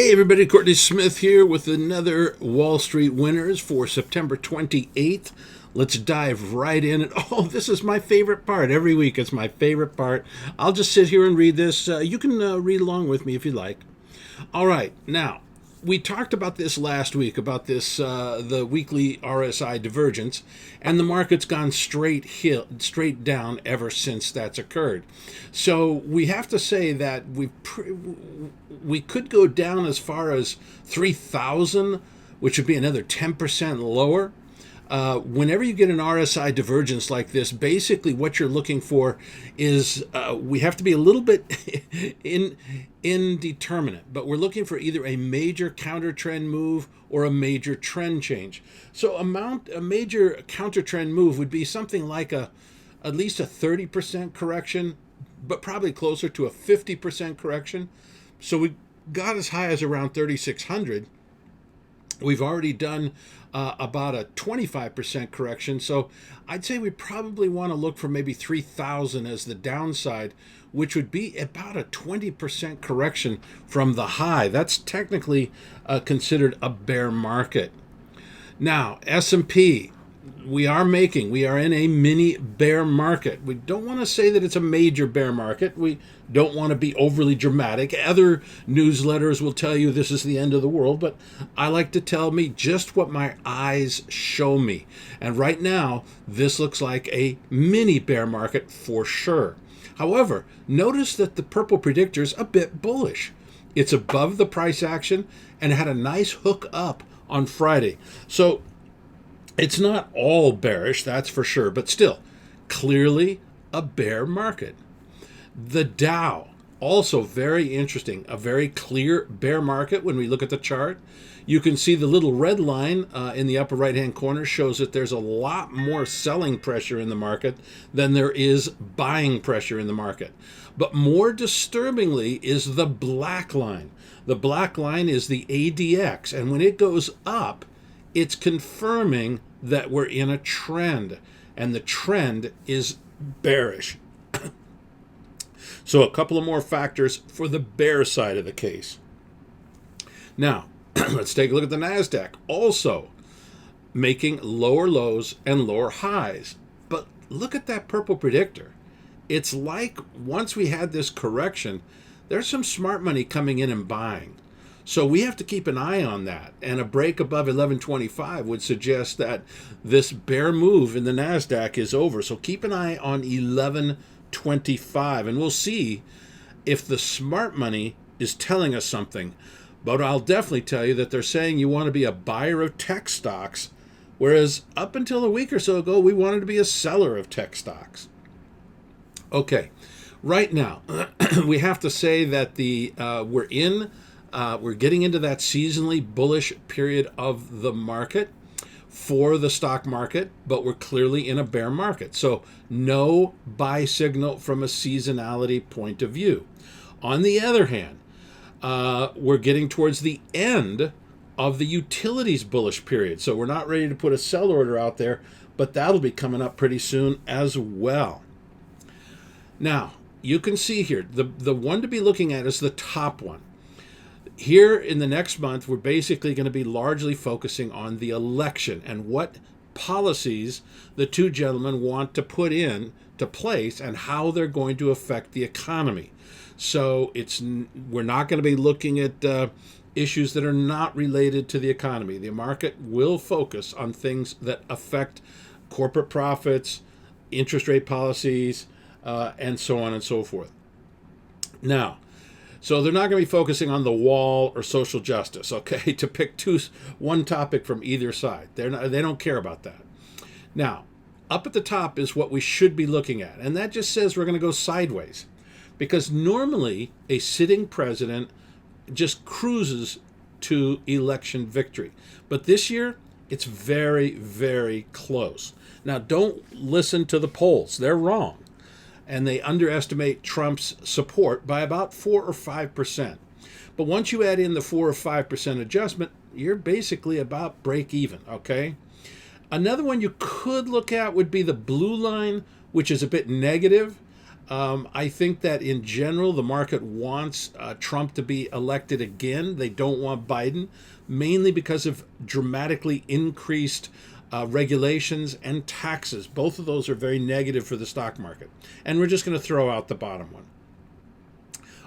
Hey everybody, Courtney Smith here with another Wall Street Winners for September 28th. Let's dive right in. And oh, this is my favorite part. Every week it's my favorite part. I'll just sit here and read this. You can read along with me if you like. All right, now, we talked about this last week, about this, the weekly RSI divergence, and the market's gone straight down ever since that's occurred. So we have to say that we could go down as far as 3,000, which would be another 10% lower. Whenever you get an RSI divergence like this, basically what you're looking for is we have to be a little bit indeterminate, but we're looking for either a major counter trend move or a major trend change. So a major counter trend move would be something like at least a 30% correction, but probably closer to a 50% correction. So we got as high as around 3,600. We've already done about a 25% correction, so I'd say we probably want to look for maybe 3,000 as the downside, which would be about a 20% correction from the high. That's technically considered a bear market. Now, S&P, we are in a mini bear market. We don't want to say that it's a major bear market. We don't want to be overly dramatic. Other newsletters will tell you this is the end of the world, but I like to tell me just what my eyes show me. And right now, this looks like a mini bear market for sure. However, notice that the purple predictor is a bit bullish. It's above the price action and had a nice hook up on Friday. So it's not all bearish, that's for sure, but still, clearly a bear market. The Dow, also very interesting, a very clear bear market when we look at the chart. You can see the little red line in the upper right-hand corner shows that there's a lot more selling pressure in the market than there is buying pressure in the market. But more disturbingly is the black line. The black line is the ADX, and when it goes up, it's confirming that we're in a trend, and the trend is bearish. So a couple of more factors for the bear side of the case. Now, let's take a look at the NASDAQ. Also making lower lows and lower highs. But look at that purple predictor. It's like once we had this correction, there's some smart money coming in and buying. So we have to keep an eye on that. And a break above 1125 would suggest that this bear move in the NASDAQ is over. So keep an eye on 1125. And we'll see if the smart money is telling us something. But I'll definitely tell you that they're saying you want to be a buyer of tech stocks, whereas up until a week or so ago, we wanted to be a seller of tech stocks. Okay, right now, we have to say that we're getting into that seasonally bullish period of the market for the stock market, but we're clearly in a bear market. So no buy signal from a seasonality point of view. On the other hand, we're getting towards the end of the utilities bullish period. So we're not ready to put a sell order out there, but that'll be coming up pretty soon as well. Now, you can see here, the one to be looking at is the top one. Here in the next month, we're basically going to be largely focusing on the election and what policies the two gentlemen want to put into place and how they're going to affect the economy. So we're not going to be looking at issues that are not related to the economy. The market will focus on things that affect corporate profits, interest rate policies, and so on and so forth. Now, so they're not going to be focusing on the wall or social justice, okay, to pick one topic from either side. They don't care about that. Now, up at the top is what we should be looking at, and that just says we're going to go sideways, because normally a sitting president just cruises to election victory. But this year, it's very, very close. Now, don't listen to the polls. They're wrong. And they underestimate Trump's support by about 4 or 5%. But once you add in the 4 or 5% adjustment, you're basically about break even, okay? Another one you could look at would be the blue line, which is a bit negative. I think that in general, the market wants Trump to be elected again. They don't want Biden, mainly because of dramatically increased regulations and taxes. Both of those are very negative for the stock market. And we're just going to throw out the bottom one.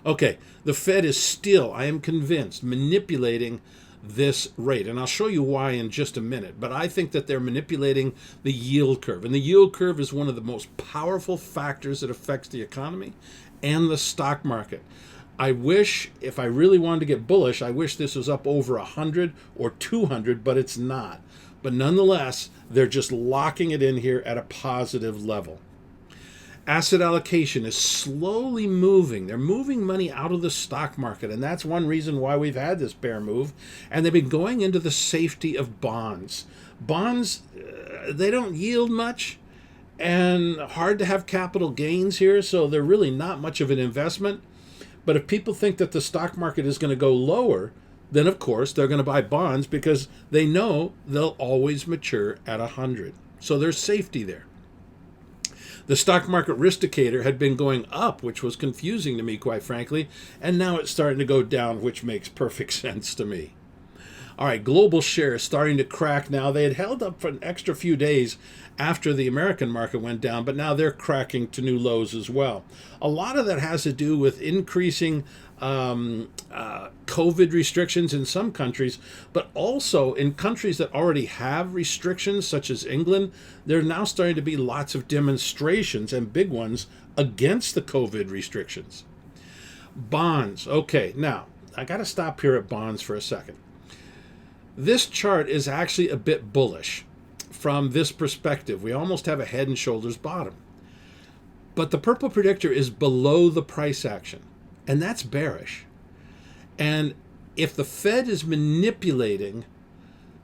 Okay, the Fed is still, I am convinced, manipulating this rate. And I'll show you why in just a minute. But I think that they're manipulating the yield curve. And the yield curve is one of the most powerful factors that affects the economy and the stock market. I wish, if I really wanted to get bullish, I wish this was up over 100 or 200, but it's not. But nonetheless, they're just locking it in here at a positive level. Asset allocation is slowly moving. They're moving money out of the stock market, and that's one reason why we've had this bear move. And they've been going into the safety of bonds. Bonds, they don't yield much, and hard to have capital gains here, so they're really not much of an investment. But if people think that the stock market is going to go lower, then of course they're going to buy bonds because they know they'll always mature at 100. So there's safety there. The stock market risk indicator had been going up, which was confusing to me, quite frankly, and now it's starting to go down, which makes perfect sense to me. All right, global shares starting to crack now. They had held up for an extra few days after the American market went down, but now they're cracking to new lows as well. A lot of that has to do with increasing COVID restrictions in some countries, but also in countries that already have restrictions, such as England, there are now starting to be lots of demonstrations, and big ones, against the COVID restrictions. Bonds. Okay, now, I got to stop here at bonds for a second. This chart is actually a bit bullish from this perspective. We almost have a head and shoulders bottom. But the purple predictor is below the price action, and that's bearish. And if the Fed is manipulating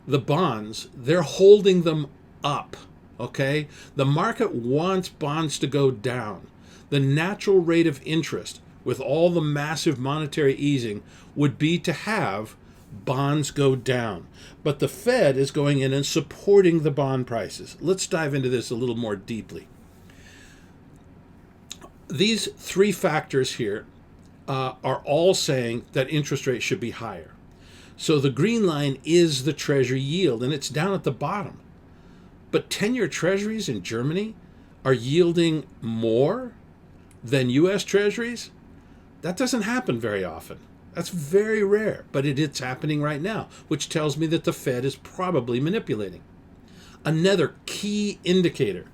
the bonds, they're holding them up, okay? The market wants bonds to go down. The natural rate of interest with all the massive monetary easing would be to have bonds go down. But the Fed is going in and supporting the bond prices. Let's dive into this a little more deeply. These three factors here are all saying that interest rates should be higher. So the green line is the Treasury yield, and it's down at the bottom. But 10-year Treasuries in Germany are yielding more than U.S. Treasuries. That doesn't happen very often. That's very rare, but it's happening right now, which tells me that the Fed is probably manipulating. Another key indicator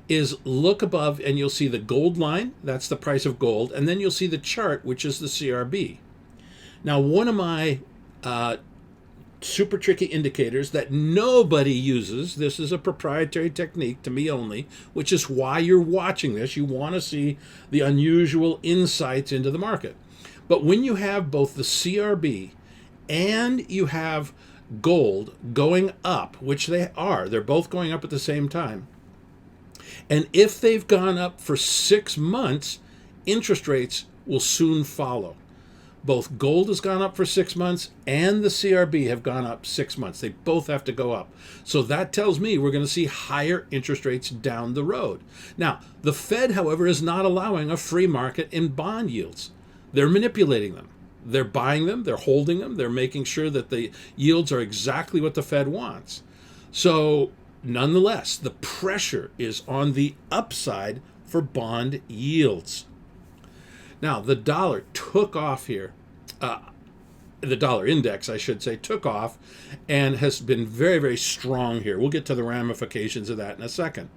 is look above and you'll see the gold line, that's the price of gold, and then you'll see the chart, which is the CRB. Now, one of my super tricky indicators that nobody uses, this is a proprietary technique to me only, which is why you're watching this. You want to see the unusual insights into the market. But when you have both the CRB and you have gold going up, which they are, they're both going up at the same time. And if they've gone up for 6 months, interest rates will soon follow. Both gold has gone up for 6 months and the CRB have gone up 6 months. They both have to go up. So that tells me we're going to see higher interest rates down the road. Now, the Fed, however, is not allowing a free market in bond yields. They're manipulating them. They're buying them. They're holding them. They're making sure that the yields are exactly what the Fed wants. So nonetheless, the pressure is on the upside for bond yields. Now, the dollar took off here. The dollar index, I should say, took off and has been very, very strong here. We'll get to the ramifications of that in a second.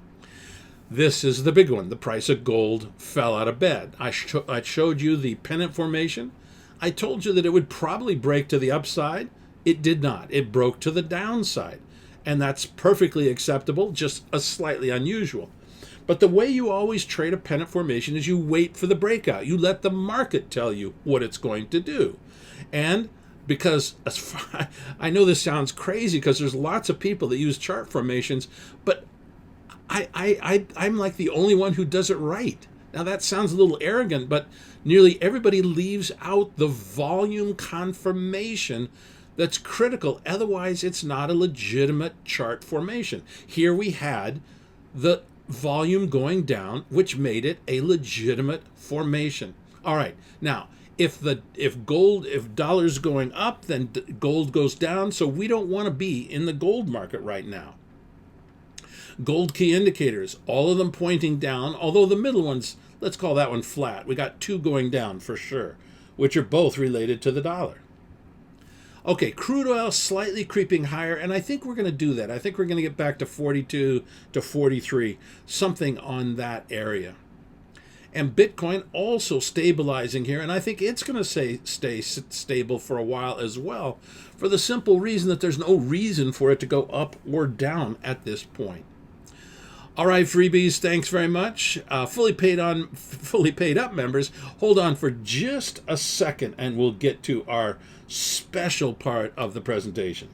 This is the big one. The price of gold fell out of bed. I showed you the pennant formation. I told you that it would probably break to the upside. It did not. It broke to the downside. And that's perfectly acceptable, just a slightly unusual. But the way you always trade a pennant formation is you wait for the breakout. You let the market tell you what it's going to do. And because I know this sounds crazy because there's lots of people that use chart formations, but I'm like the only one who does it right. Now that sounds a little arrogant, but nearly everybody leaves out the volume confirmation that's critical. Otherwise, it's not a legitimate chart formation. Here we had the volume going down, which made it a legitimate formation. All right, now if dollar's going up, then gold goes down. So we don't want to be in the gold market right now. Gold key indicators, all of them pointing down, although the middle ones, let's call that one flat. We got two going down for sure, which are both related to the dollar. Okay, crude oil slightly creeping higher, and I think we're going to do that. I think we're going to get back to 42 to 43, something on that area. And Bitcoin also stabilizing here, and I think it's going to stay stable for a while as well, for the simple reason that there's no reason for it to go up or down at this point. All right, freebies, thanks very much. Fully paid up members, hold on for just a second, and we'll get to our special part of the presentation.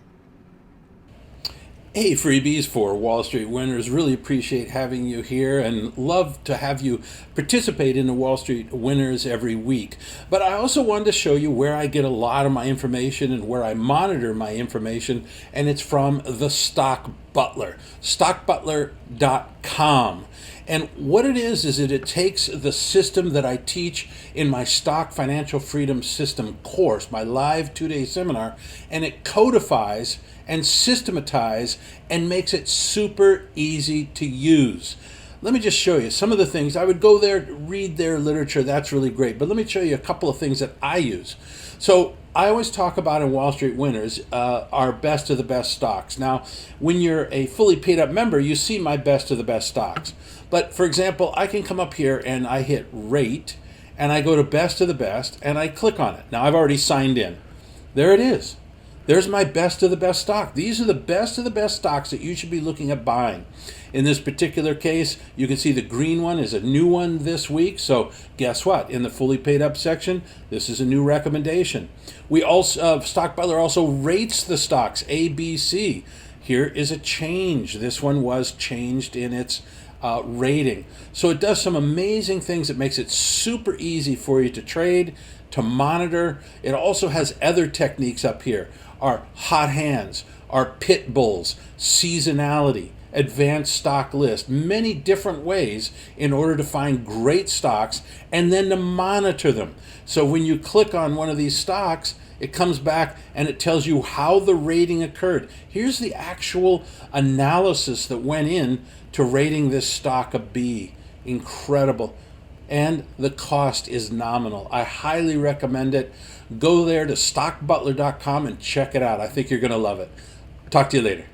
Hey, freebies for Wall Street winners. Really appreciate having you here and love to have you participate in the Wall Street winners every week. But I also wanted to show you where I get a lot of my information and where I monitor my information, and it's from the Stock Butler, stockbutler.com. And what it is that it takes the system that I teach in my Stock Financial Freedom System course, my live 2-day seminar, and it codifies and systematizes and makes it super easy to use. Let me just show you some of the things. I would go there, read their literature. That's really great. But let me show you a couple of things that I use. So I always talk about in Wall Street Winners our best of the best stocks. Now, when you're a fully paid up member, you see my best of the best stocks. But for example, I can come up here and I hit rate and I go to best of the best and I click on it. Now I've already signed in. There it is. There's my best of the best stock. These are the best of the best stocks that you should be looking at buying. In this particular case, you can see the green one is a new one this week. So guess what? In the fully paid up section, this is a new recommendation. We also, Stock Butler also rates the stocks, A, B, C. Here is a change. This one was changed in its rating. So it does some amazing things. It makes it super easy for you to trade, to monitor. It also has other techniques up here. Our hot hands, our pit bulls, seasonality, advanced stock list, many different ways in order to find great stocks and then to monitor them. So when you click on one of these stocks, it comes back and it tells you how the rating occurred. Here's the actual analysis that went in to rating this stock a B. Incredible. And the cost is nominal. I highly recommend it. Go there to stockbutler.com and check it out. I think you're going to love it. Talk to you later.